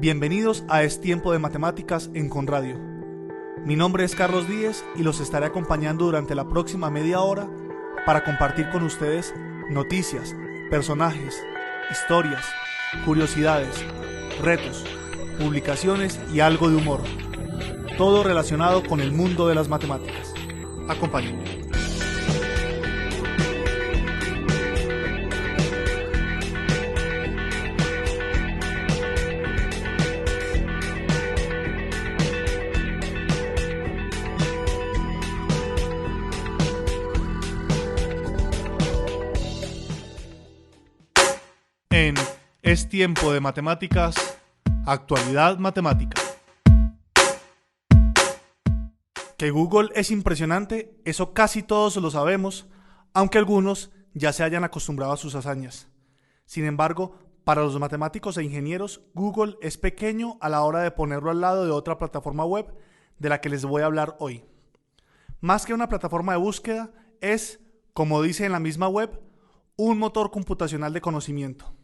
Bienvenidos a Es Tiempo de Matemáticas en Conradio. Mi nombre es Carlos Díez y los estaré acompañando durante la próxima media hora para compartir con ustedes noticias, personajes, historias, curiosidades, retos, publicaciones y algo de humor. Todo relacionado con el mundo de las matemáticas. Acompáñenme. En Es Tiempo de Matemáticas, Actualidad Matemática. Que Google es impresionante, eso casi todos lo sabemos, aunque algunos ya se hayan acostumbrado a sus hazañas. Sin embargo, para los matemáticos e ingenieros, Google es pequeño a la hora de ponerlo al lado de otra plataforma web de la que les voy a hablar hoy. Más que una plataforma de búsqueda, es, como dice en la misma web, un motor computacional de conocimiento.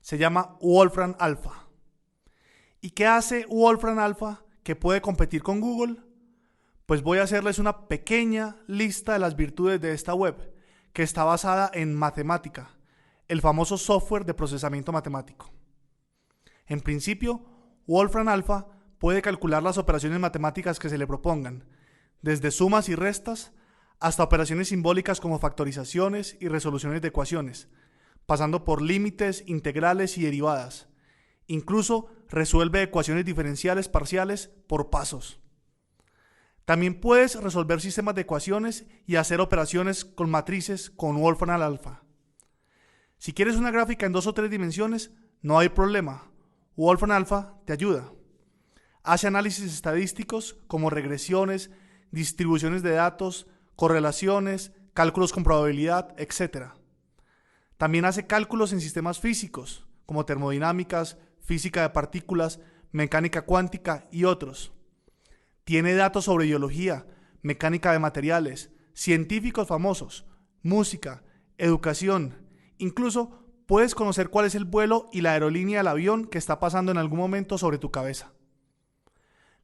Se llama Wolfram Alpha. ¿Y qué hace Wolfram Alpha que puede competir con Google? Pues voy a hacerles una pequeña lista de las virtudes de esta web, que está basada en Mathematica, el famoso software de procesamiento matemático. En principio, Wolfram Alpha puede calcular las operaciones matemáticas que se le propongan, desde sumas y restas hasta operaciones simbólicas como factorizaciones y resoluciones de ecuaciones, pasando por límites, integrales y derivadas. Incluso resuelve ecuaciones diferenciales parciales por pasos. También puedes resolver sistemas de ecuaciones y hacer operaciones con matrices con Wolfram Alpha. Si quieres una gráfica en 2 o 3 dimensiones, no hay problema. Wolfram Alpha te ayuda. Hace análisis estadísticos como regresiones, distribuciones de datos, correlaciones, cálculos con probabilidad, etc. También hace cálculos en sistemas físicos, como termodinámicas, física de partículas, mecánica cuántica y otros. Tiene datos sobre biología, mecánica de materiales, científicos famosos, música, educación. Incluso puedes conocer cuál es el vuelo y la aerolínea del avión que está pasando en algún momento sobre tu cabeza.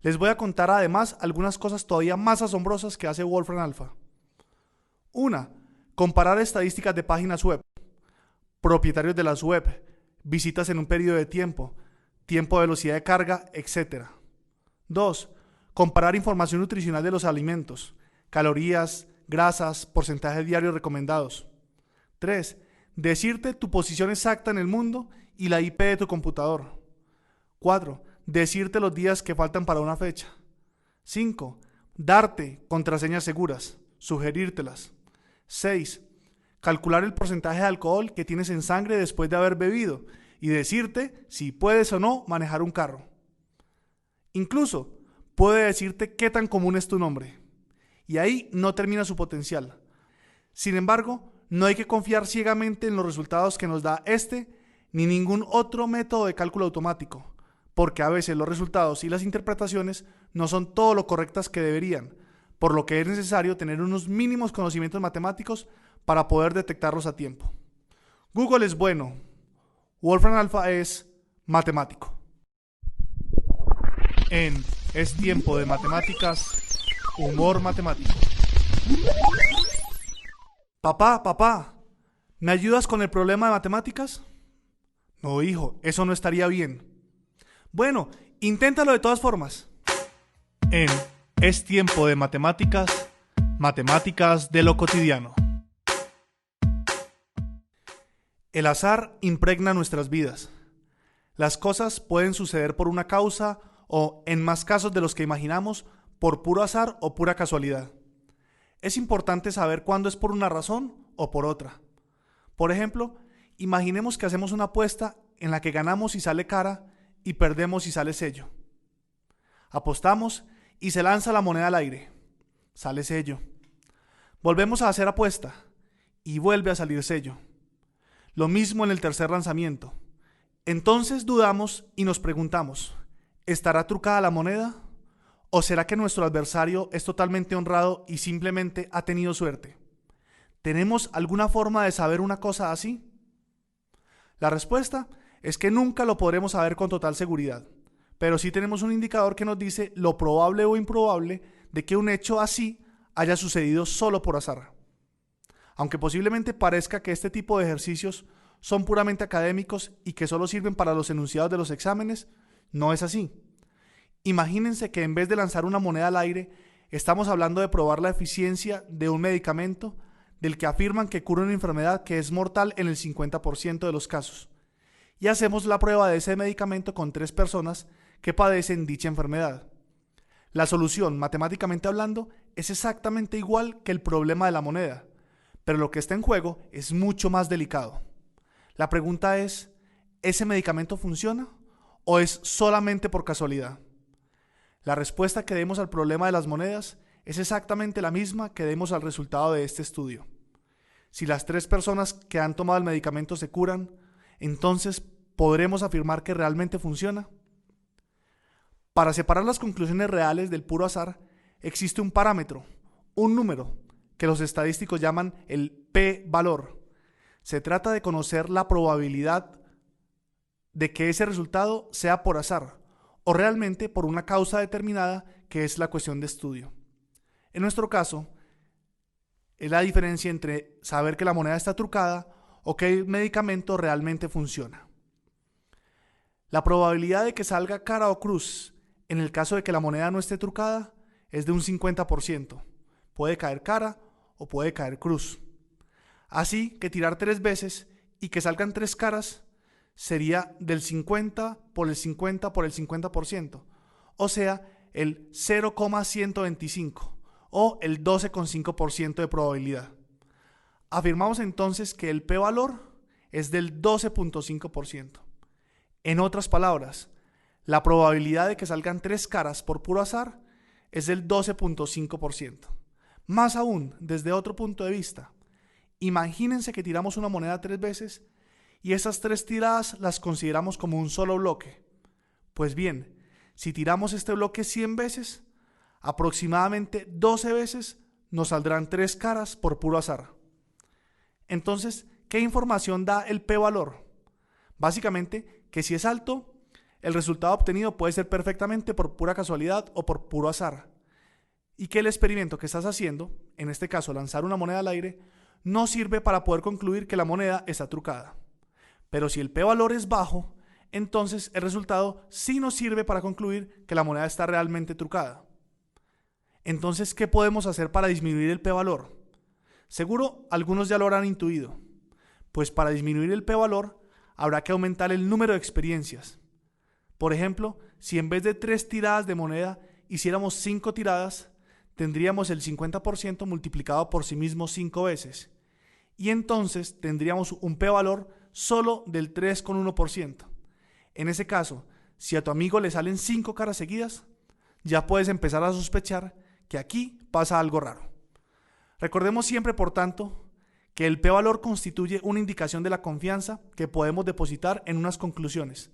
Les voy a contar además algunas cosas todavía más asombrosas que hace Wolfram Alpha. 1. Comparar estadísticas de páginas web, propietarios de las web, visitas en un periodo de tiempo, tiempo de velocidad de carga, etc. 2. Comparar información nutricional de los alimentos, calorías, grasas, porcentajes diarios recomendados. 3. Decirte tu posición exacta en el mundo y la IP de tu computador. 4. Decirte los días que faltan para una fecha. 5. Darte contraseñas seguras, sugerírtelas. 6. Calcular el porcentaje de alcohol que tienes en sangre después de haber bebido y decirte si puedes o no manejar un carro. Incluso puede decirte qué tan común es tu nombre. Y ahí no termina su potencial. Sin embargo, no hay que confiar ciegamente en los resultados que nos da este ni ningún otro método de cálculo automático, porque a veces los resultados y las interpretaciones no son todo lo correctas que deberían, por lo que es necesario tener unos mínimos conocimientos matemáticos para poder detectarlos a tiempo. Google es bueno, Wolfram Alpha es matemático. En Es Tiempo de Matemáticas, humor matemático. Papá, ¿me ayudas con el problema de matemáticas? No, hijo, eso no estaría bien. Bueno, inténtalo de todas formas. En Es Tiempo de Matemáticas, matemáticas de lo cotidiano. El azar impregna nuestras vidas. Las cosas pueden suceder por una causa o, en más casos de los que imaginamos, por puro azar o pura casualidad. Es importante saber cuándo es por una razón o por otra. Por ejemplo, imaginemos que hacemos una apuesta en la que ganamos y sale cara y perdemos y sale sello. Apostamos y se lanza la moneda al aire. Sale sello. Volvemos a hacer apuesta y vuelve a salir sello. Lo mismo en el tercer lanzamiento. Entonces dudamos y nos preguntamos, ¿estará trucada la moneda? ¿O será que nuestro adversario es totalmente honrado y simplemente ha tenido suerte? ¿Tenemos alguna forma de saber una cosa así? La respuesta es que nunca lo podremos saber con total seguridad, pero sí tenemos un indicador que nos dice lo probable o improbable de que un hecho así haya sucedido solo por azar. Aunque posiblemente parezca que este tipo de ejercicios son puramente académicos y que solo sirven para los enunciados de los exámenes, no es así. Imagínense que en vez de lanzar una moneda al aire, estamos hablando de probar la eficiencia de un medicamento del que afirman que cura una enfermedad que es mortal en el 50% de los casos. Y hacemos la prueba de ese medicamento con 3 personas que padecen dicha enfermedad. La solución, matemáticamente hablando, es exactamente igual que el problema de la moneda, pero lo que está en juego es mucho más delicado. La pregunta es, ¿ese medicamento funciona o es solamente por casualidad? La respuesta que demos al problema de las monedas es exactamente la misma que demos al resultado de este estudio. Si las 3 personas que han tomado el medicamento se curan, entonces ¿podremos afirmar que realmente funciona? Para separar las conclusiones reales del puro azar, existe un parámetro, un número, que los estadísticos llaman el p-valor. Se trata de conocer la probabilidad de que ese resultado sea por azar o realmente por una causa determinada que es la cuestión de estudio. En nuestro caso, es la diferencia entre saber que la moneda está trucada o que el medicamento realmente funciona. La probabilidad de que salga cara o cruz en el caso de que la moneda no esté trucada es de un 50%. Puede caer cara o puede caer cruz. Así que tirar 3 veces y que salgan 3 caras sería del 50 por el 50 por el 50%, o sea, el 0,125 o el 12,5% de probabilidad. Afirmamos entonces que el p-valor es del 12,5%. En otras palabras, la probabilidad de que salgan 3 caras por puro azar es del 12,5%. Más aún, desde otro punto de vista, imagínense que tiramos una moneda 3 veces y esas 3 tiradas las consideramos como un solo bloque. Pues bien, si tiramos este bloque 100 veces, aproximadamente 12 veces nos saldrán 3 caras por puro azar. Entonces, ¿qué información da el p-valor? Básicamente, que si es alto, el resultado obtenido puede ser perfectamente por pura casualidad o por puro azar. Y que el experimento que estás haciendo, en este caso lanzar una moneda al aire, no sirve para poder concluir que la moneda está trucada. Pero si el p-valor es bajo, entonces el resultado sí nos sirve para concluir que la moneda está realmente trucada. Entonces, ¿qué podemos hacer para disminuir el p-valor? Seguro algunos ya lo habrán intuido. Pues para disminuir el p-valor habrá que aumentar el número de experiencias. Por ejemplo, si en vez de 3 tiradas de moneda hiciéramos 5 tiradas, tendríamos el 50% multiplicado por sí mismo 5 veces. Y entonces tendríamos un p-valor solo del 3,1%. En ese caso, si a tu amigo le salen 5 caras seguidas, ya puedes empezar a sospechar que aquí pasa algo raro. Recordemos siempre, por tanto, que el p-valor constituye una indicación de la confianza que podemos depositar en unas conclusiones.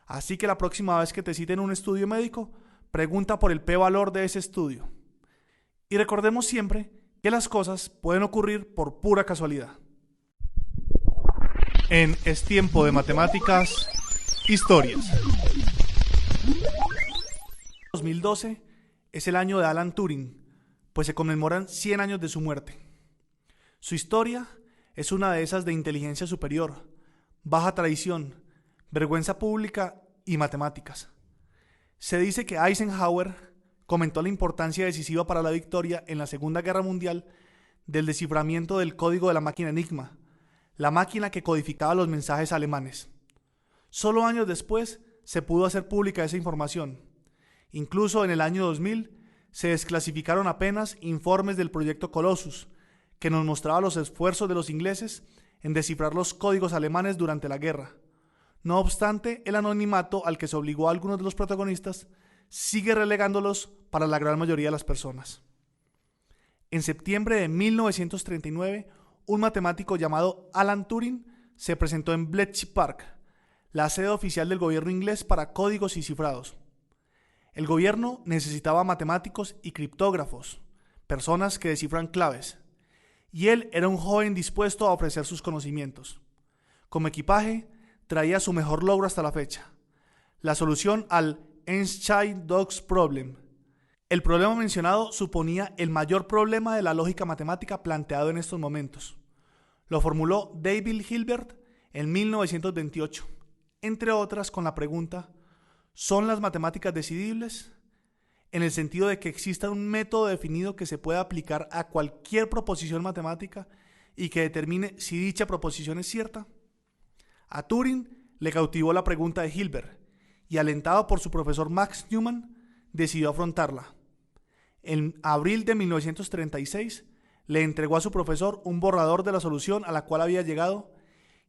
Así que la próxima vez que te citen un estudio médico, pregunta por el p-valor de ese estudio. Y recordemos siempre que las cosas pueden ocurrir por pura casualidad. En Es Tiempo de Matemáticas, historias. 2012 es el año de Alan Turing, pues se conmemoran 100 años de su muerte. Su historia es una de esas de inteligencia superior, baja tradición, vergüenza pública y matemáticas. Se dice que Eisenhower comentó la importancia decisiva para la victoria en la Segunda Guerra Mundial del desciframiento del código de la máquina Enigma, la máquina que codificaba los mensajes alemanes. Solo años después se pudo hacer pública esa información. Incluso en el año 2000 se desclasificaron apenas informes del proyecto Colossus, que nos mostraba los esfuerzos de los ingleses en descifrar los códigos alemanes durante la guerra. No obstante, el anonimato al que se obligó a algunos de los protagonistas sigue relegándolos para la gran mayoría de las personas. En septiembre de 1939, un matemático llamado Alan Turing se presentó en Bletchley Park, la sede oficial del gobierno inglés para códigos y cifrados. El gobierno necesitaba matemáticos y criptógrafos, personas que descifran claves, y él era un joven dispuesto a ofrecer sus conocimientos. Como equipaje, traía su mejor logro hasta la fecha: la solución al Einstein-Dogs Problem. El problema mencionado suponía el mayor problema de la lógica matemática planteado en estos momentos. Lo formuló David Hilbert en 1928, entre otras con la pregunta: ¿son las matemáticas decidibles? En el sentido de que exista un método definido que se pueda aplicar a cualquier proposición matemática y que determine si dicha proposición es cierta. A Turing le cautivó la pregunta de Hilbert y, alentado por su profesor Max Newman, decidió afrontarla. En abril de 1936 le entregó a su profesor un borrador de la solución a la cual había llegado,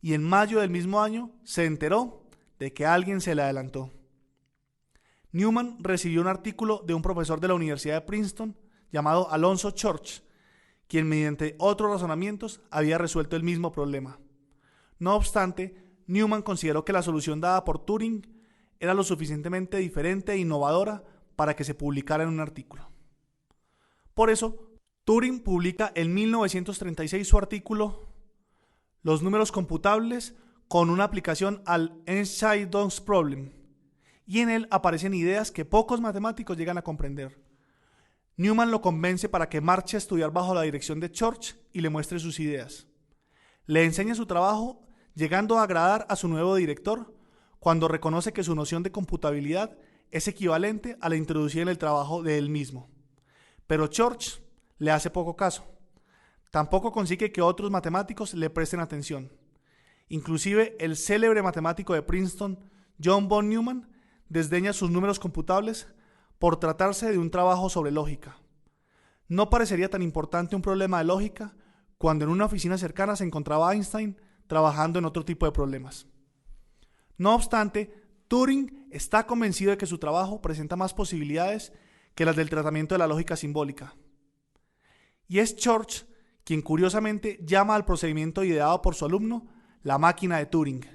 y en mayo del mismo año se enteró de que alguien se le adelantó. Newman recibió un artículo de un profesor de la Universidad de Princeton llamado Alonzo Church, quien mediante otros razonamientos había resuelto el mismo problema. No obstante, Newman consideró que la solución dada por Turing era lo suficientemente diferente e innovadora para que se publicara en un artículo. Por eso, Turing publica en 1936 su artículo Los números computables con una aplicación al Einstein-Dogs Problem, y en él aparecen ideas que pocos matemáticos llegan a comprender. Newman lo convence para que marche a estudiar bajo la dirección de Church y le muestre sus ideas. Le enseña su trabajo, llegando a agradar a su nuevo director cuando reconoce que su noción de computabilidad es equivalente a la introducida en el trabajo de él mismo. Pero Church le hace poco caso. Tampoco consigue que otros matemáticos le presten atención. Inclusive el célebre matemático de Princeton, John von Neumann, desdeña sus números computables por tratarse de un trabajo sobre lógica. No parecería tan importante un problema de lógica cuando en una oficina cercana se encontraba Einstein trabajando en otro tipo de problemas. No obstante, Turing está convencido de que su trabajo presenta más posibilidades que las del tratamiento de la lógica simbólica. Y es Church quien curiosamente llama al procedimiento ideado por su alumno la máquina de Turing,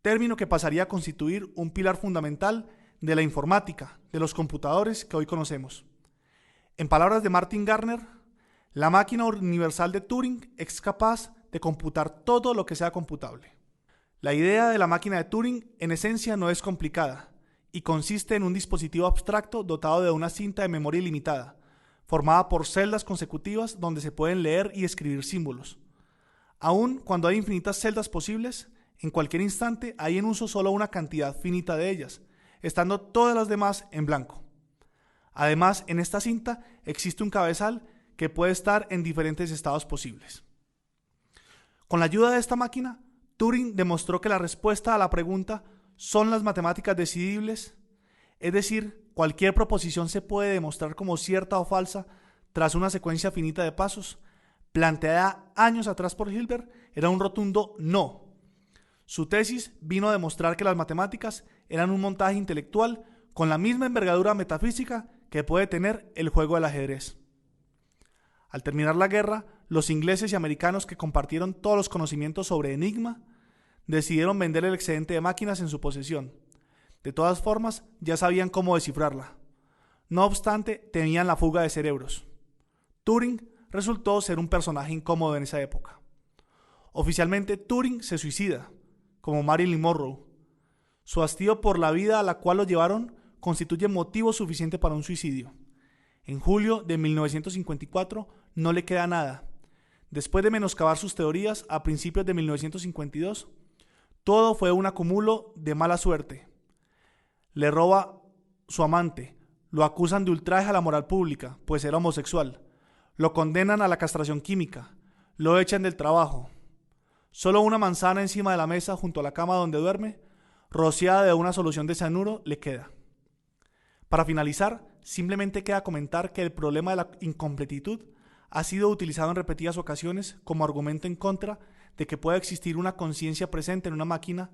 término que pasaría a constituir un pilar fundamental de la informática, de los computadores que hoy conocemos. En palabras de Martin Gardner, la máquina universal de Turing es capaz de computar todo lo que sea computable. La idea de la máquina de Turing en esencia no es complicada y consiste en un dispositivo abstracto dotado de una cinta de memoria ilimitada, formada por celdas consecutivas donde se pueden leer y escribir símbolos. Aun cuando hay infinitas celdas posibles, en cualquier instante hay en uso solo una cantidad finita de ellas, estando todas las demás en blanco. Además, en esta cinta existe un cabezal que puede estar en diferentes estados posibles. Con la ayuda de esta máquina, Turing demostró que la respuesta a la pregunta ¿son las matemáticas decidibles? Es decir, cualquier proposición se puede demostrar como cierta o falsa tras una secuencia finita de pasos, planteada años atrás por Hilbert, era un rotundo no. Su tesis vino a demostrar que las matemáticas eran un montaje intelectual con la misma envergadura metafísica que puede tener el juego del ajedrez. Al terminar la guerra, los ingleses y americanos que compartieron todos los conocimientos sobre Enigma decidieron vender el excedente de máquinas en su posesión. De todas formas, ya sabían cómo descifrarla. No obstante, temían la fuga de cerebros. Turing resultó ser un personaje incómodo en esa época. Oficialmente, Turing se suicida, como Marilyn Monroe. Su hastío por la vida a la cual lo llevaron constituye motivo suficiente para un suicidio. En julio de 1954 no le queda nada. Después de menoscabar sus teorías a principios de 1952, todo fue un acumulo de mala suerte. Le roba su amante, lo acusan de ultraje a la moral pública, pues era homosexual, lo condenan a la castración química, lo echan del trabajo. Solo una manzana encima de la mesa junto a la cama donde duerme, rociada de una solución de cianuro, le queda. Para finalizar, simplemente queda comentar que el problema de la incompletitud ha sido utilizado en repetidas ocasiones como argumento en contra de que pueda existir una conciencia presente en una máquina,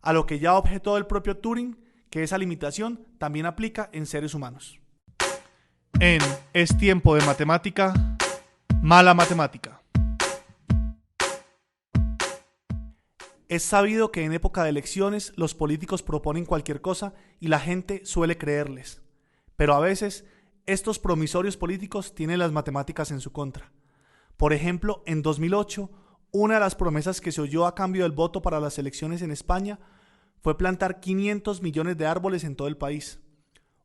a lo que ya objetó el propio Turing, que esa limitación también aplica en seres humanos. En Es tiempo de matemática, mala matemática. Es sabido que en época de elecciones los políticos proponen cualquier cosa y la gente suele creerles. Pero a veces estos promisorios políticos tienen las matemáticas en su contra. Por ejemplo, en 2008, una de las promesas que se oyó a cambio del voto para las elecciones en España fue plantar 500 millones de árboles en todo el país.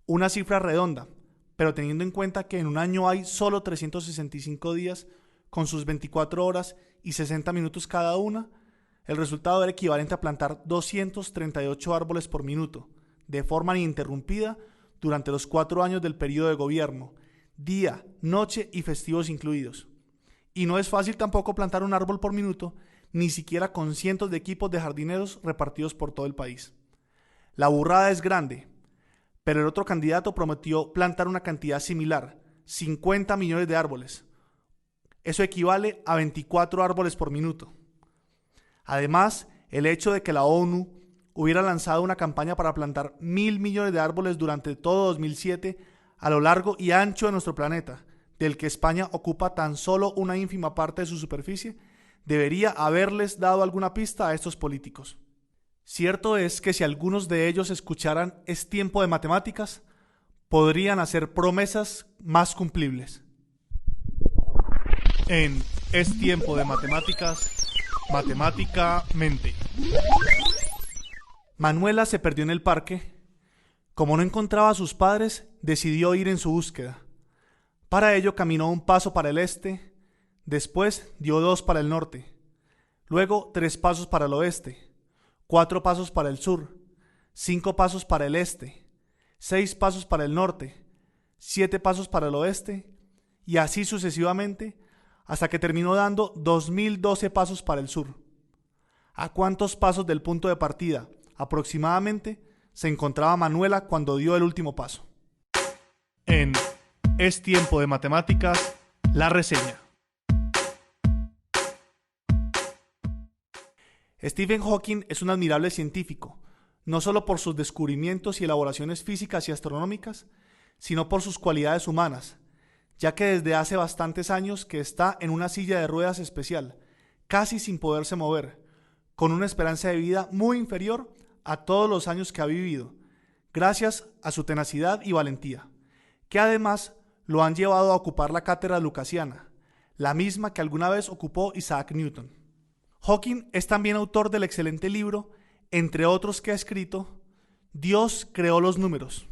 Una cifra redonda, pero teniendo en cuenta que en un año hay solo 365 días, con sus 24 horas y 60 minutos cada una, el resultado era equivalente a plantar 238 árboles por minuto, de forma ininterrumpida durante los 4 años del periodo de gobierno, día, noche y festivos incluidos. Y no es fácil tampoco plantar un árbol por minuto, ni siquiera con cientos de equipos de jardineros repartidos por todo el país. La burrada es grande, pero el otro candidato prometió plantar una cantidad similar, 50 millones de árboles. Eso equivale a 24 árboles por minuto. Además, el hecho de que la ONU hubiera lanzado una campaña para plantar 1.000 millones de árboles durante todo 2007 a lo largo y ancho de nuestro planeta, del que España ocupa tan solo una ínfima parte de su superficie, debería haberles dado alguna pista a estos políticos. Cierto es que si algunos de ellos escucharan "Es tiempo de matemáticas", podrían hacer promesas más cumplibles. En Es tiempo de matemáticas, matemáticamente. Manuela se perdió en el parque. Como no encontraba a sus padres, decidió ir en su búsqueda. Para ello caminó un paso para el este, después dio 2 para el norte, luego 3 pasos para el oeste, 4 pasos para el sur, 5 pasos para el este, 6 pasos para el norte, 7 pasos para el oeste, y así sucesivamente, hasta que terminó dando 2012 pasos para el sur. ¿A cuántos pasos del punto de partida, aproximadamente, se encontraba Manuela cuando dio el último paso? En Es tiempo de matemáticas, la reseña. Stephen Hawking es un admirable científico, no solo por sus descubrimientos y elaboraciones físicas y astronómicas, sino por sus cualidades humanas, ya que desde hace bastantes años que está en una silla de ruedas especial, casi sin poderse mover, con una esperanza de vida muy inferior a todos los años que ha vivido, gracias a su tenacidad y valentía, que además lo han llevado a ocupar la cátedra lucasiana, la misma que alguna vez ocupó Isaac Newton. Hawking es también autor del excelente libro, entre otros que ha escrito, Dios creó los números.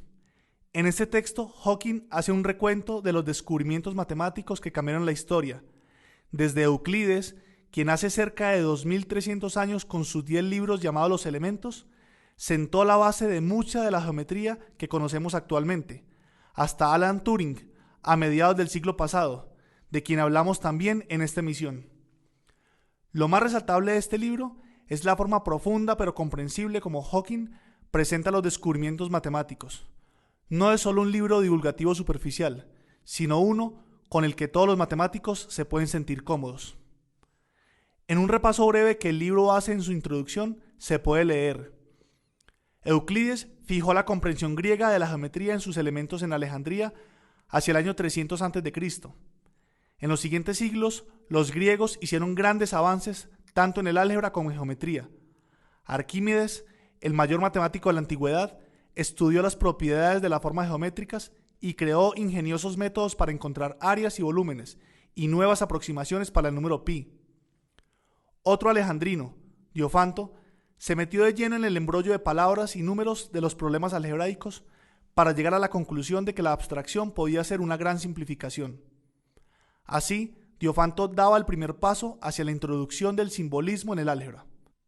En este texto, Hawking hace un recuento de los descubrimientos matemáticos que cambiaron la historia, desde Euclides, quien hace cerca de 2300 años con sus 10 libros llamados Los Elementos, sentó la base de mucha de la geometría que conocemos actualmente, hasta Alan Turing, a mediados del siglo pasado, de quien hablamos también en esta emisión. Lo más resaltable de este libro es la forma profunda pero comprensible como Hawking presenta los descubrimientos matemáticos. No es solo un libro divulgativo superficial, sino uno con el que todos los matemáticos se pueden sentir cómodos. En un repaso breve que el libro hace en su introducción, se puede leer: Euclides fijó la comprensión griega de la geometría en sus elementos en Alejandría hacia el año 300 a.C. En los siguientes siglos, los griegos hicieron grandes avances tanto en el álgebra como en geometría. Arquímedes, el mayor matemático de la antigüedad, estudió las propiedades de las formas geométricas y creó ingeniosos métodos para encontrar áreas y volúmenes y nuevas aproximaciones para el número pi. Otro alejandrino, Diofanto, se metió de lleno en el embrollo de palabras y números de los problemas algebraicos para llegar a la conclusión de que la abstracción podía ser una gran simplificación. Así, Diofanto daba el primer paso hacia la introducción del simbolismo en el álgebra.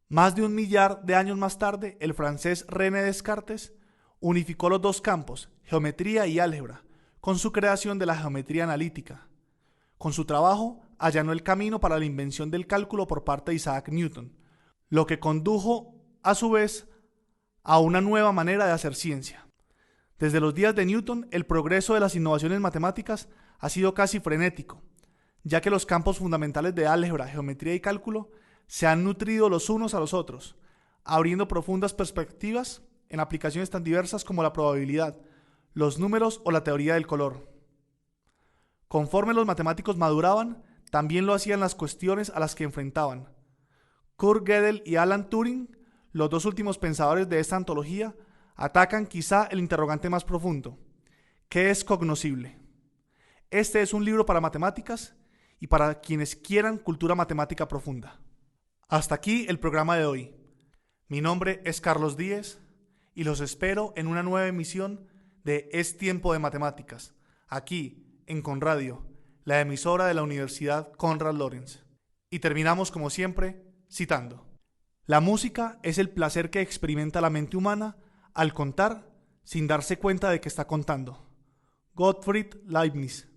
Más de 1 millar de años más tarde, el francés René Descartes unificó los dos campos, geometría y álgebra, con su creación de la geometría analítica. Con su trabajo, allanó el camino para la invención del cálculo por parte de Isaac Newton, lo que condujo, a su vez, a una nueva manera de hacer ciencia. Desde los días de Newton, el progreso de las innovaciones matemáticas ha sido casi frenético, ya que los campos fundamentales de álgebra, geometría y cálculo se han nutrido los unos a los otros, abriendo profundas perspectivas en aplicaciones tan diversas como la probabilidad, los números o la teoría del color. Conforme los matemáticos maduraban, también lo hacían las cuestiones a las que enfrentaban. Kurt Gödel y Alan Turing, los dos últimos pensadores de esta antología, atacan quizá el interrogante más profundo: ¿qué es cognoscible? Este es un libro para matemáticas y para quienes quieran cultura matemática profunda. Hasta aquí el programa de hoy. Mi nombre es Carlos Díez y los espero en una nueva emisión de Es Tiempo de Matemáticas, aquí en Conradio, la emisora de la Universidad Konrad Lorenz. Y terminamos como siempre citando: la música es el placer que experimenta la mente humana al contar sin darse cuenta de que está contando. Gottfried Leibniz.